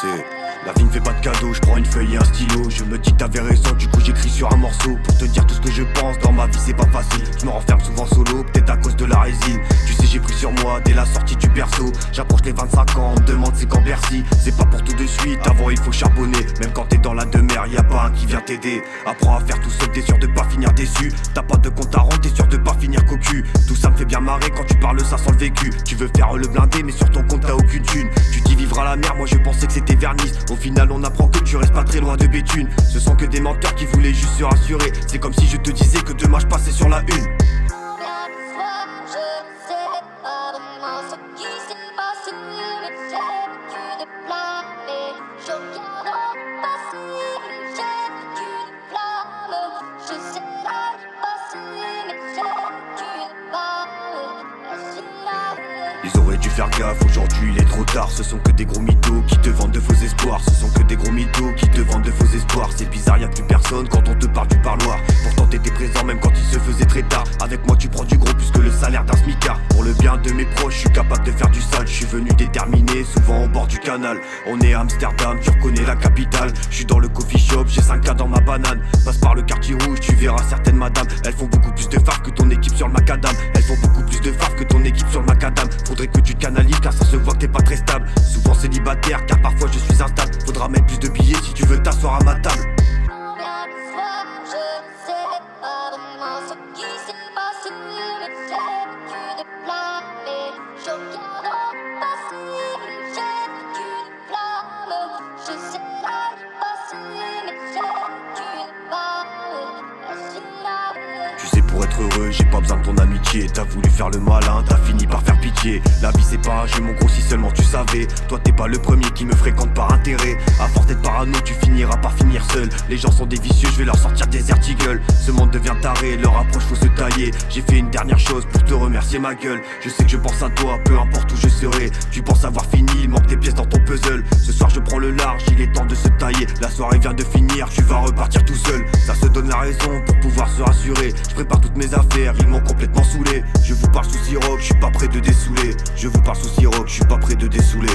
sais, la vie ne fait pas de cadeaux, je prends une feuille et un stylo. Je me dis que t'avais raison, du coup j'écris sur un morceau pour te dire tout ce que je pense. Dans ma vie c'est pas facile, je me renferme souvent solo, peut-être à cause de la résine. Tu sais j'ai pris sur moi dès la sortie du berceau. J'approche les 25 ans, on me demande c'est quand Bercy. C'est pas pour tout de suite, avant il faut charbonner. Même quand t'es dans la demeure, y'a pas un qui vient t'aider. Apprends à faire tout seul, t'es sûr de pas finir déçu. T'as pas de compte à rendre, t'es sûr de pas finir cocu. Tout ça me fait bien marrer quand tu parles ça sans le vécu. Tu veux faire le blindé mais sur ton compte t'as aucune thune. Tu dis vivre à la mer, moi je pensais que c'était Vernis. Au final on apprend que tu restes pas très loin de Béthune. Ce sont que des menteurs qui voulaient juste se rassurer. C'est comme si je te disais que demain je passais sur la une. Ils auraient dû faire gaffe, aujourd'hui il est trop tard. Ce sont que des gros mythos qui te vendent de faux espoirs. Ce sont que des gros mythos qui te vendent de faux espoirs. C'est bizarre, y'a plus personne quand on te parle du parloir. Pourtant t'étais présent même quand il se faisait très tard. Avec moi tu prends du gros plus que le salaire d'un smicard. Pour le bien de mes proches, je suis capable de faire du sale. Je suis venu déterminé, souvent au bord du canal. On est à Amsterdam, tu reconnais la capitale. Je suis dans le coffee shop, j'ai 5K dans ma banane. Passe par le quartier rouge, tu verras certaines madames. Elles font beaucoup plus de farce que ton équipe sur le macadam. Elles font beaucoup plus de farce que ton équipe sur le macadam. Faudrait que tu te canalises car ça se voit que t'es pas très stable. Souvent célibataire car parfois je suis instable. Faudra mettre plus de billets si tu veux t'asseoir à ma table. Tu sais pour être heureux j'ai pas besoin de ton amitié. T'as voulu faire le malin, t'as fini par faire pitié. La vie c'est pas un jeu mon gros si seulement tu savais. Toi t'es pas le premier qui me fréquente par intérêt. À force d'être parano tu finiras par finir seul. Les gens sont des vicieux, je vais leur sortir des articles. Ce monde devient taré, leur approche faut se tailler. J'ai fait une dernière chose pour te remercier ma gueule. Je sais que je pense à toi, peu importe où je serai. Tu penses avoir fini, il manque des pièces dans ton puzzle. Ce soir je prends le large, il est temps de se tailler. La soirée vient de finir, tu vas repartir tout seul. Ça se donne la raison pour pouvoir se rassurer. Je prépare toutes mes affaires, ils m'ont complètement saoulé. Je vous parle sous siroc, je suis pas prêt de dessouler. Je vous parle sous siroc, je suis pas prêt de dessouler.